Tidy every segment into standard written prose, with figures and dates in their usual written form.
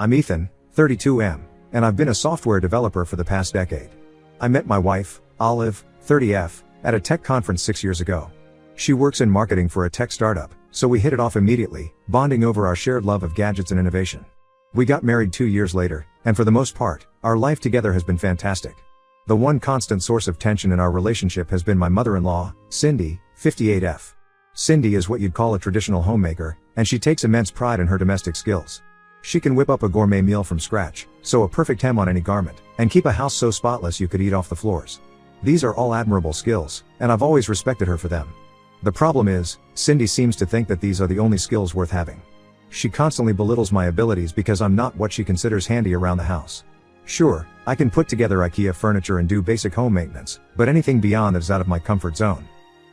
I'm Ethan, 32M, and I've been a software developer for the past decade. I met my wife, Olive, 30F, at a tech conference 6 years ago. She works in marketing for a tech startup, so we hit it off immediately, bonding over our shared love of gadgets and innovation. We got married 2 years later, and for the most part, our life together has been fantastic. The one constant source of tension in our relationship has been my mother-in-law, Cindy, 58F. Cindy is what you'd call a traditional homemaker, and she takes immense pride in her domestic skills. She can whip up a gourmet meal from scratch, sew a perfect hem on any garment, and keep a house so spotless you could eat off the floors. These are all admirable skills, and I've always respected her for them. The problem is, Cindy seems to think that these are the only skills worth having. She constantly belittles my abilities because I'm not what she considers handy around the house. Sure, I can put together IKEA furniture and do basic home maintenance, but anything beyond that is out of my comfort zone.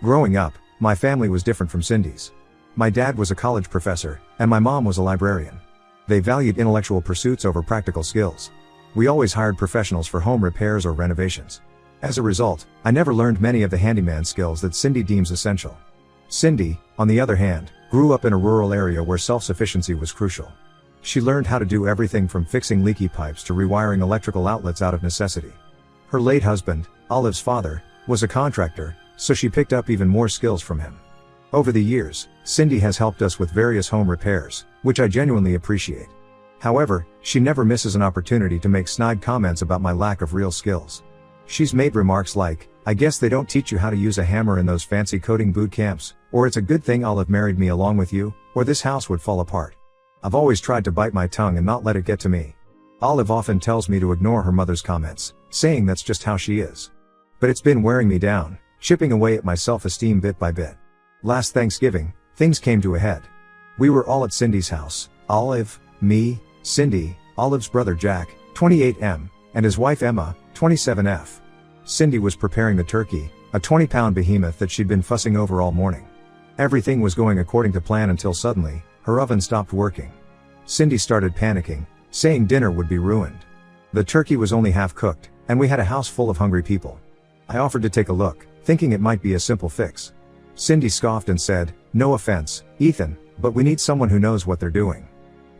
Growing up, my family was different from Cindy's. My dad was a college professor, and my mom was a librarian. They valued intellectual pursuits over practical skills. We always hired professionals for home repairs or renovations. As a result, I never learned many of the handyman skills that Cindy deems essential. Cindy, on the other hand, grew up in a rural area where self-sufficiency was crucial. She learned how to do everything from fixing leaky pipes to rewiring electrical outlets out of necessity. Her late husband, Olive's father, was a contractor, so she picked up even more skills from him. Over the years, Cindy has helped us with various home repairs, which I genuinely appreciate. However, she never misses an opportunity to make snide comments about my lack of real skills. She's made remarks like, "I guess they don't teach you how to use a hammer in those fancy coding boot camps," or "It's a good thing Olive married me along with you, or this house would fall apart." I've always tried to bite my tongue and not let it get to me. Olive often tells me to ignore her mother's comments, saying that's just how she is. But it's been wearing me down, chipping away at my self-esteem bit by bit. Last Thanksgiving, things came to a head. We were all at Cindy's house, Olive, me, Cindy, Olive's brother Jack, 28M, and his wife Emma, 27F. Cindy was preparing the turkey, a 20-pound behemoth that she'd been fussing over all morning. Everything was going according to plan until suddenly, her oven stopped working. Cindy started panicking, saying dinner would be ruined. The turkey was only half cooked, and we had a house full of hungry people. I offered to take a look, thinking it might be a simple fix. Cindy scoffed and said, "No offense, Ethan, but we need someone who knows what they're doing.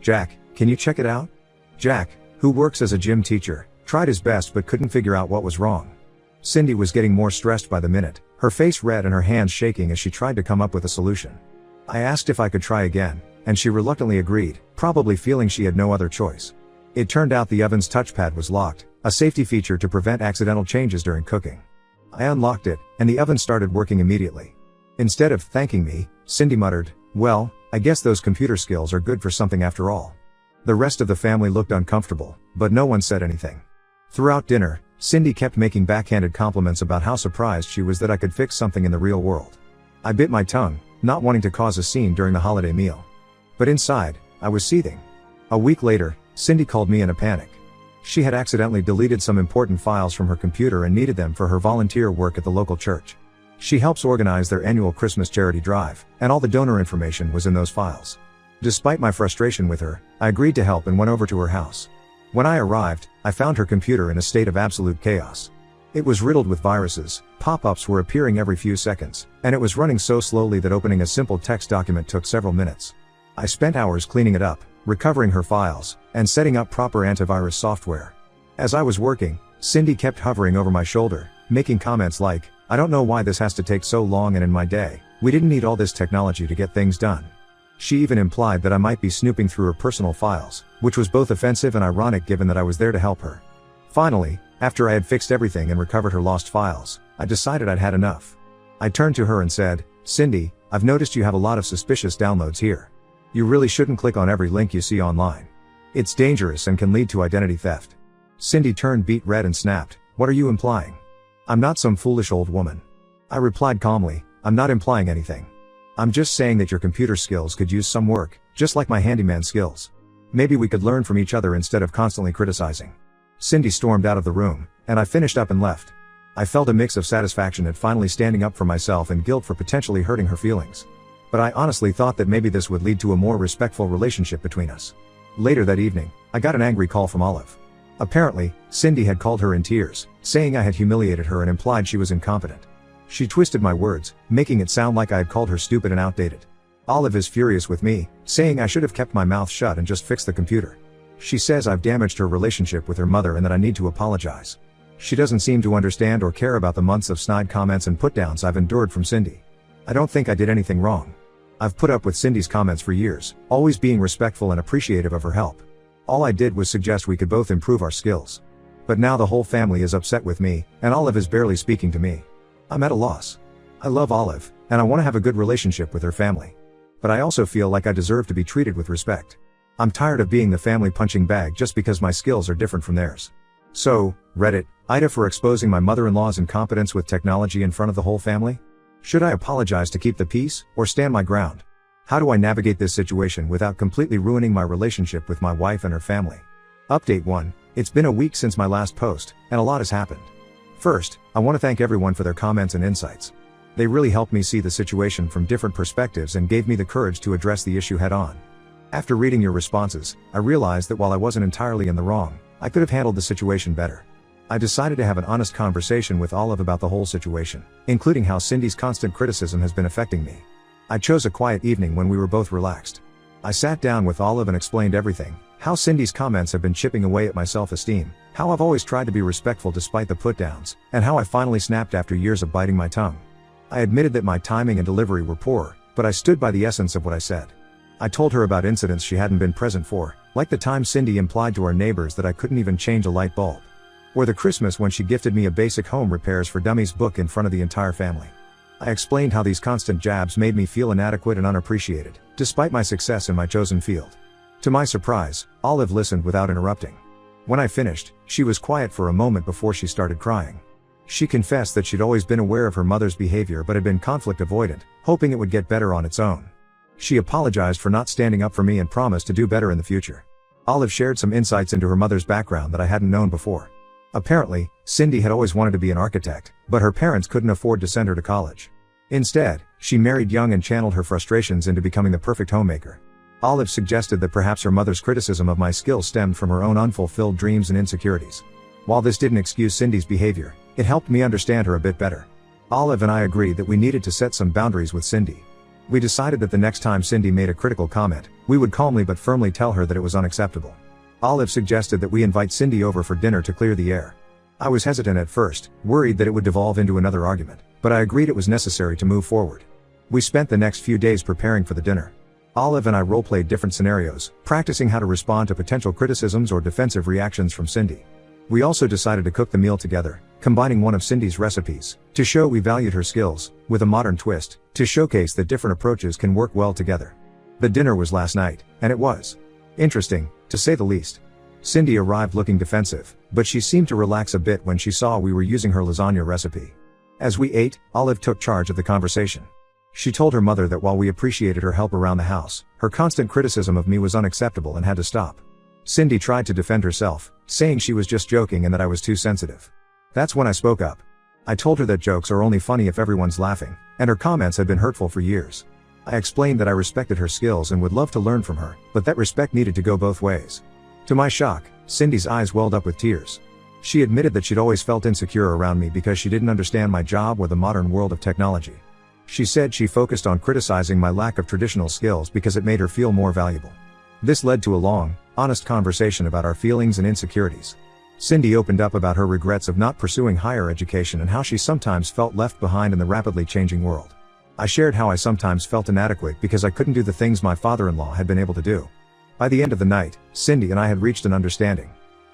Jack, can you check it out?" Jack, who works as a gym teacher, tried his best but couldn't figure out what was wrong. Cindy was getting more stressed by the minute, her face red and her hands shaking as she tried to come up with a solution. I asked if I could try again, and she reluctantly agreed, probably feeling she had no other choice. It turned out the oven's touchpad was locked, a safety feature to prevent accidental changes during cooking. I unlocked it, and the oven started working immediately. Instead of thanking me, Cindy muttered, "Well, I guess those computer skills are good for something after all." The rest of the family looked uncomfortable, but no one said anything. Throughout dinner, Cindy kept making backhanded compliments about how surprised she was that I could fix something in the real world. I bit my tongue, not wanting to cause a scene during the holiday meal. But inside, I was seething. A week later, Cindy called me in a panic. She had accidentally deleted some important files from her computer and needed them for her volunteer work at the local church. She helps organize their annual Christmas charity drive, and all the donor information was in those files. Despite my frustration with her, I agreed to help and went over to her house. When I arrived, I found her computer in a state of absolute chaos. It was riddled with viruses, pop-ups were appearing every few seconds, and it was running so slowly that opening a simple text document took several minutes. I spent hours cleaning it up, recovering her files, and setting up proper antivirus software. As I was working, Cindy kept hovering over my shoulder, making comments like, "I don't know why this has to take so long, and in my day, we didn't need all this technology to get things done." She even implied that I might be snooping through her personal files, which was both offensive and ironic given that I was there to help her. Finally, after I had fixed everything and recovered her lost files, I decided I'd had enough. I turned to her and said, "Cindy, I've noticed you have a lot of suspicious downloads here. You really shouldn't click on every link you see online. It's dangerous and can lead to identity theft." Cindy turned beet red and snapped, "What are you implying? I'm not some foolish old woman." I replied calmly, "I'm not implying anything. I'm just saying that your computer skills could use some work, just like my handyman skills. Maybe we could learn from each other instead of constantly criticizing." Cindy stormed out of the room, and I finished up and left. I felt a mix of satisfaction at finally standing up for myself and guilt for potentially hurting her feelings. But I honestly thought that maybe this would lead to a more respectful relationship between us. Later that evening, I got an angry call from Olive. Apparently, Cindy had called her in tears, saying I had humiliated her and implied she was incompetent. She twisted my words, making it sound like I had called her stupid and outdated. Olive is furious with me, saying I should have kept my mouth shut and just fixed the computer. She says I've damaged her relationship with her mother and that I need to apologize. She doesn't seem to understand or care about the months of snide comments and put-downs I've endured from Cindy. I don't think I did anything wrong. I've put up with Cindy's comments for years, always being respectful and appreciative of her help. All I did was suggest we could both improve our skills. But now the whole family is upset with me, and Olive is barely speaking to me. I'm at a loss. I love Olive, and I want to have a good relationship with her family. But I also feel like I deserve to be treated with respect. I'm tired of being the family punching bag just because my skills are different from theirs. So, Reddit, Ida for exposing my mother-in-law's incompetence with technology in front of the whole family? Should I apologize to keep the peace, or stand my ground? How do I navigate this situation without completely ruining my relationship with my wife and her family? Update 1. It's been a week since my last post, and a lot has happened. First, I want to thank everyone for their comments and insights. They really helped me see the situation from different perspectives and gave me the courage to address the issue head on. After reading your responses, I realized that while I wasn't entirely in the wrong, I could have handled the situation better. I decided to have an honest conversation with Olive about the whole situation, including how Cindy's constant criticism has been affecting me. I chose a quiet evening when we were both relaxed. I sat down with Olive and explained everything, how Cindy's comments have been chipping away at my self-esteem, how I've always tried to be respectful despite the put-downs, and how I finally snapped after years of biting my tongue. I admitted that my timing and delivery were poor, but I stood by the essence of what I said. I told her about incidents she hadn't been present for, like the time Cindy implied to our neighbors that I couldn't even change a light bulb. Or the Christmas when she gifted me a basic home repairs for dummies book in front of the entire family. I explained how these constant jabs made me feel inadequate and unappreciated, despite my success in my chosen field. To my surprise, Olive listened without interrupting. When I finished, she was quiet for a moment before she started crying. She confessed that she'd always been aware of her mother's behavior but had been conflict avoidant, hoping it would get better on its own. She apologized for not standing up for me and promised to do better in the future. Olive shared some insights into her mother's background that I hadn't known before. Apparently, Cindy had always wanted to be an architect, but her parents couldn't afford to send her to college. Instead, she married young and channeled her frustrations into becoming the perfect homemaker. Olive suggested that perhaps her mother's criticism of my skills stemmed from her own unfulfilled dreams and insecurities. While this didn't excuse Cindy's behavior, it helped me understand her a bit better. Olive and I agreed that we needed to set some boundaries with Cindy. We decided that the next time Cindy made a critical comment, we would calmly but firmly tell her that it was unacceptable. Olive suggested that we invite Cindy over for dinner to clear the air. I was hesitant at first, worried that it would devolve into another argument, but I agreed it was necessary to move forward. We spent the next few days preparing for the dinner. Olive and I role-played different scenarios, practicing how to respond to potential criticisms or defensive reactions from Cindy. We also decided to cook the meal together, combining one of Cindy's recipes, to show we valued her skills, with a modern twist, to showcase that different approaches can work well together. The dinner was last night, and it was interesting, to say the least. Cindy arrived looking defensive, but she seemed to relax a bit when she saw we were using her lasagna recipe. As we ate, Olive took charge of the conversation. She told her mother that while we appreciated her help around the house, her constant criticism of me was unacceptable and had to stop. Cindy tried to defend herself, saying she was just joking and that I was too sensitive. That's when I spoke up. I told her that jokes are only funny if everyone's laughing, and her comments had been hurtful for years. I explained that I respected her skills and would love to learn from her, but that respect needed to go both ways. To my shock, Cindy's eyes welled up with tears. She admitted that she'd always felt insecure around me because she didn't understand my job or the modern world of technology. She said she focused on criticizing my lack of traditional skills because it made her feel more valuable. This led to a long, honest conversation about our feelings and insecurities. Cindy opened up about her regrets of not pursuing higher education and how she sometimes felt left behind in the rapidly changing world. I shared how I sometimes felt inadequate because I couldn't do the things my father-in-law had been able to do. By the end of the night, Cindy and I had reached an understanding.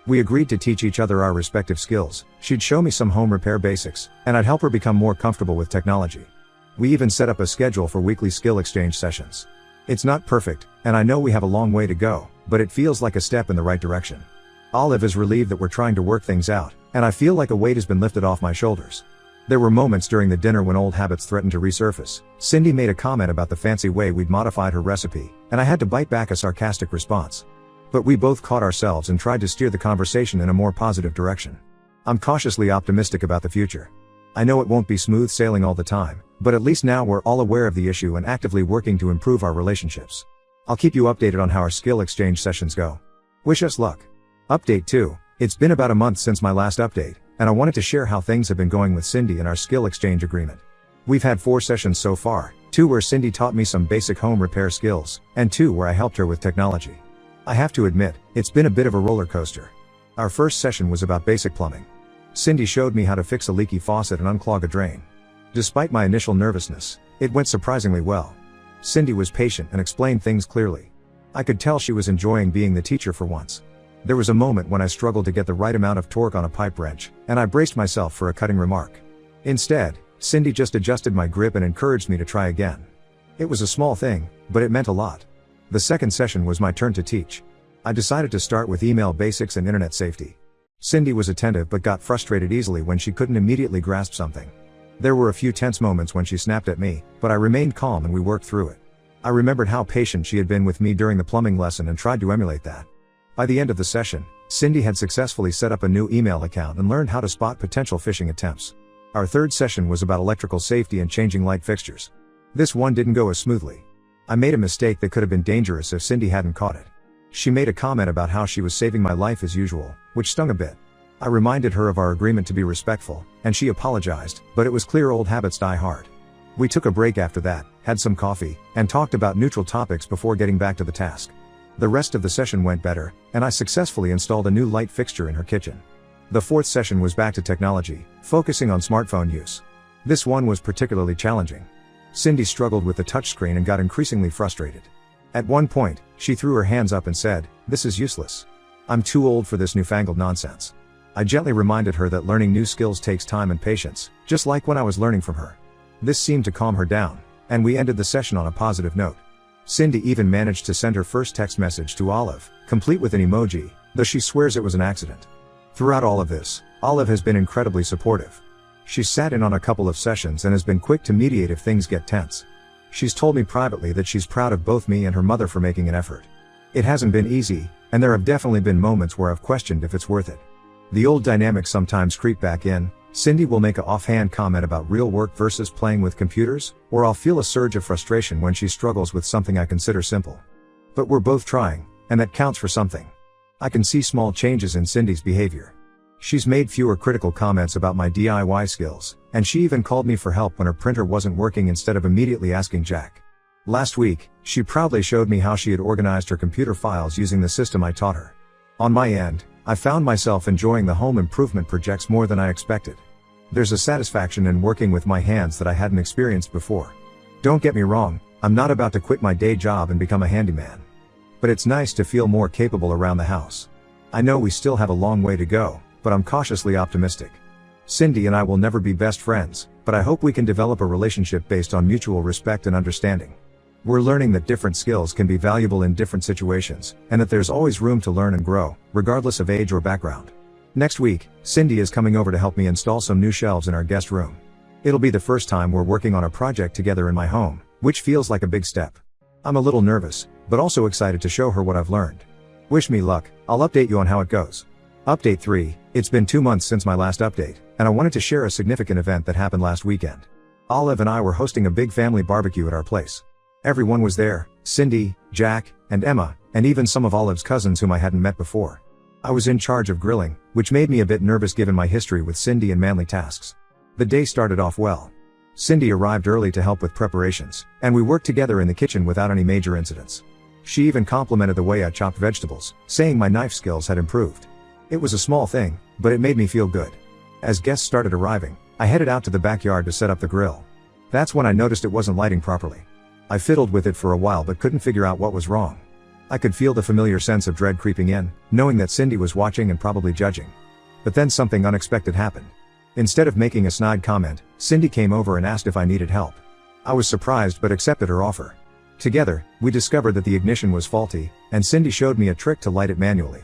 We agreed to teach each other our respective skills. She'd show me some home repair basics, and I'd help her become more comfortable with technology. We even set up a schedule for weekly skill exchange sessions. It's not perfect, and I know we have a long way to go, but it feels like a step in the right direction. Olive is relieved that we're trying to work things out, and I feel like a weight has been lifted off my shoulders. There were moments during the dinner when old habits threatened to resurface. Cindy made a comment about the fancy way we'd modified her recipe, and I had to bite back a sarcastic response. But we both caught ourselves and tried to steer the conversation in a more positive direction. I'm cautiously optimistic about the future. I know it won't be smooth sailing all the time, but at least now we're all aware of the issue and actively working to improve our relationships. I'll keep you updated on how our skill exchange sessions go. Wish us luck. Update 2. It's been about a month since my last update, and I wanted to share how things have been going with Cindy and our skill exchange agreement. We've had 4 sessions so far, 2 where Cindy taught me some basic home repair skills, and 2 where I helped her with technology. I have to admit, it's been a bit of a roller coaster. Our first session was about basic plumbing. Cindy showed me how to fix a leaky faucet and unclog a drain. Despite my initial nervousness, it went surprisingly well. Cindy was patient and explained things clearly. I could tell she was enjoying being the teacher for once. There was a moment when I struggled to get the right amount of torque on a pipe wrench, and I braced myself for a cutting remark. Instead, Cindy just adjusted my grip and encouraged me to try again. It was a small thing, but it meant a lot. The second session was my turn to teach. I decided to start with email basics and internet safety. Cindy was attentive but got frustrated easily when she couldn't immediately grasp something. There were a few tense moments when she snapped at me, but I remained calm and we worked through it. I remembered how patient she had been with me during the plumbing lesson and tried to emulate that. By the end of the session, Cindy had successfully set up a new email account and learned how to spot potential phishing attempts. Our third session was about electrical safety and changing light fixtures. This one didn't go as smoothly. I made a mistake that could have been dangerous if Cindy hadn't caught it. She made a comment about how she was saving my life as usual, which stung a bit. I reminded her of our agreement to be respectful, and she apologized, but it was clear old habits die hard. We took a break after that, had some coffee, and talked about neutral topics before getting back to the task. The rest of the session went better, and I successfully installed a new light fixture in her kitchen. The fourth session was back to technology, focusing on smartphone use. This one was particularly challenging. Cindy struggled with the touchscreen and got increasingly frustrated. At one point, she threw her hands up and said, "This is useless. I'm too old for this newfangled nonsense." I gently reminded her that learning new skills takes time and patience, just like when I was learning from her. This seemed to calm her down, and we ended the session on a positive note. Cindy even managed to send her first text message to Olive, complete with an emoji, though she swears it was an accident. Throughout all of this, Olive has been incredibly supportive. She's sat in on a couple of sessions and has been quick to mediate if things get tense. She's told me privately that she's proud of both me and her mother for making an effort. It hasn't been easy, and there have definitely been moments where I've questioned if it's worth it. The old dynamics sometimes creep back in. Cindy will make an offhand comment about real work versus playing with computers, or I'll feel a surge of frustration when she struggles with something I consider simple. But we're both trying, and that counts for something. I can see small changes in Cindy's behavior. She's made fewer critical comments about my DIY skills, and she even called me for help when her printer wasn't working instead of immediately asking Jack. Last week, she proudly showed me how she had organized her computer files using the system I taught her. On my end, I found myself enjoying the home improvement projects more than I expected. There's a satisfaction in working with my hands that I hadn't experienced before. Don't get me wrong, I'm not about to quit my day job and become a handyman. But it's nice to feel more capable around the house. I know we still have a long way to go, but I'm cautiously optimistic. Cindy and I will never be best friends, but I hope we can develop a relationship based on mutual respect and understanding. We're learning that different skills can be valuable in different situations, and that there's always room to learn and grow, regardless of age or background. Next week, Cindy is coming over to help me install some new shelves in our guest room. It'll be the first time we're working on a project together in my home, which feels like a big step. I'm a little nervous, but also excited to show her what I've learned. Wish me luck. I'll update you on how it goes. Update 3, it's been 2 months since my last update, and I wanted to share a significant event that happened last weekend. Olive and I were hosting a big family barbecue at our place. Everyone was there, Cindy, Jack, and Emma, and even some of Olive's cousins whom I hadn't met before. I was in charge of grilling, which made me a bit nervous given my history with Cindy and manly tasks. The day started off well. Cindy arrived early to help with preparations, and we worked together in the kitchen without any major incidents. She even complimented the way I chopped vegetables, saying my knife skills had improved. It was a small thing, but it made me feel good. As guests started arriving, I headed out to the backyard to set up the grill. That's when I noticed it wasn't lighting properly. I fiddled with it for a while but couldn't figure out what was wrong. I could feel the familiar sense of dread creeping in, knowing that Cindy was watching and probably judging. But then something unexpected happened. Instead of making a snide comment, Cindy came over and asked if I needed help. I was surprised but accepted her offer. Together, we discovered that the ignition was faulty, and Cindy showed me a trick to light it manually.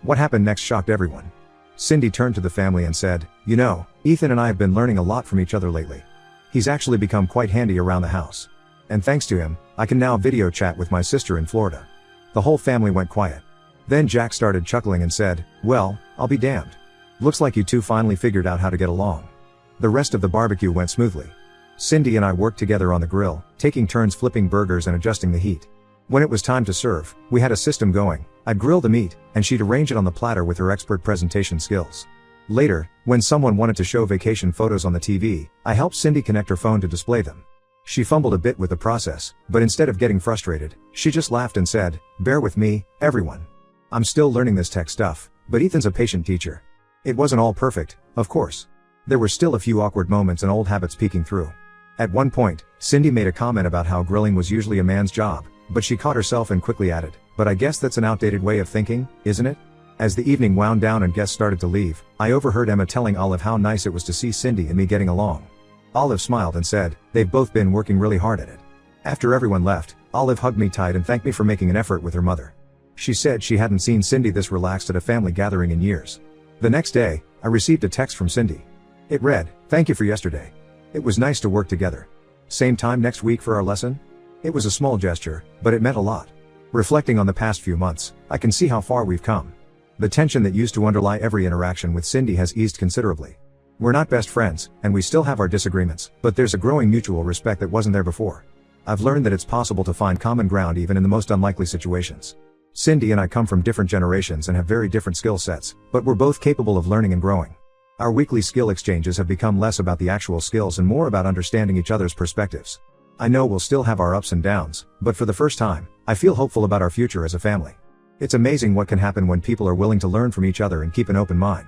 What happened next shocked everyone. Cindy turned to the family and said, "You know, Ethan and I have been learning a lot from each other lately. He's actually become quite handy around the house. And thanks to him, I can now video chat with my sister in Florida." The whole family went quiet. Then Jack started chuckling and said, "Well, I'll be damned. Looks like you two finally figured out how to get along." The rest of the barbecue went smoothly. Cindy and I worked together on the grill, taking turns flipping burgers and adjusting the heat. When it was time to serve, we had a system going. I'd grill the meat, and she'd arrange it on the platter with her expert presentation skills. Later, when someone wanted to show vacation photos on the TV, I helped Cindy connect her phone to display them. She fumbled a bit with the process, but instead of getting frustrated, she just laughed and said, "Bear with me, everyone. I'm still learning this tech stuff, but Ethan's a patient teacher." It wasn't all perfect, of course. There were still a few awkward moments and old habits peeking through. At one point, Cindy made a comment about how grilling was usually a man's job, but she caught herself and quickly added, "But I guess that's an outdated way of thinking, isn't it?" As the evening wound down and guests started to leave, I overheard Emma telling Olive how nice it was to see Cindy and me getting along. Olive smiled and said, "They've both been working really hard at it." After everyone left, Olive hugged me tight and thanked me for making an effort with her mother. She said she hadn't seen Cindy this relaxed at a family gathering in years. The next day, I received a text from Cindy. It read, "Thank you for yesterday. It was nice to work together. Same time next week for our lesson?" It was a small gesture, but it meant a lot. Reflecting on the past few months, I can see how far we've come. The tension that used to underlie every interaction with Cindy has eased considerably. We're not best friends, and we still have our disagreements, but there's a growing mutual respect that wasn't there before. I've learned that it's possible to find common ground even in the most unlikely situations. Cindy and I come from different generations and have very different skill sets, but we're both capable of learning and growing. Our weekly skill exchanges have become less about the actual skills and more about understanding each other's perspectives. I know we'll still have our ups and downs, but for the first time, I feel hopeful about our future as a family. It's amazing what can happen when people are willing to learn from each other and keep an open mind.